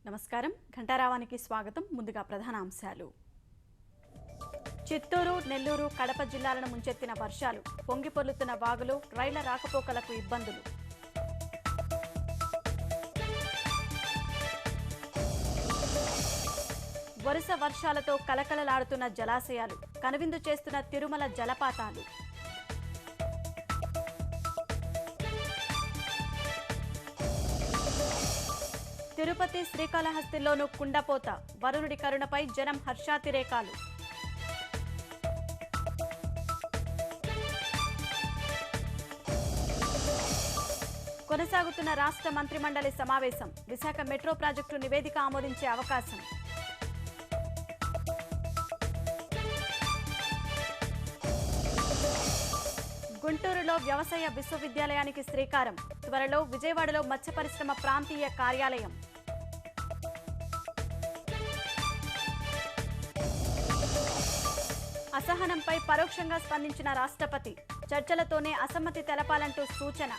నమస్కారం ఘంటారావానికి స్వాగతం. ముందుగా ప్రధాన అంశాలు. చిత్తూరు, నెల్లూరు, కడప జిల్లాలను ముంచెత్తిన వర్షాలు, పొంగిపొర్లుతున్న వాగులు, రైళ్ల రాకపోకలకు ఇబ్బందులు. వరుస వర్షాలతో కలకలలాడుతున్న జలాశయాలు, కనువిందు చేస్తున్న తిరుమల జలపాతాలు. తిరుపతి, శ్రీకాళహస్తిలోనూ కుండపోత, వరుణుడి కరుణపై జనం హర్షాతిరేకాలు. కొనసాగుతున్న రాష్ట్ర మంత్రిమండలి సమావేశం, విశాఖ మెట్రో ప్రాజెక్టు నివేదిక ఆమోదించే అవకాశం. గుంటూరులో వ్యవసాయ విశ్వవిద్యాలయానికి శ్రీకారం, త్వరలో విజయవాడలో మత్స్య పరిశ్రమ ప్రాంతీయ కార్యాలయం. అసహనంపై పరోక్షంగా స్పందించిన రాష్ట్రపతి, చర్చలతోనే అసమ్మతి తెలపాలంటూ సూచన.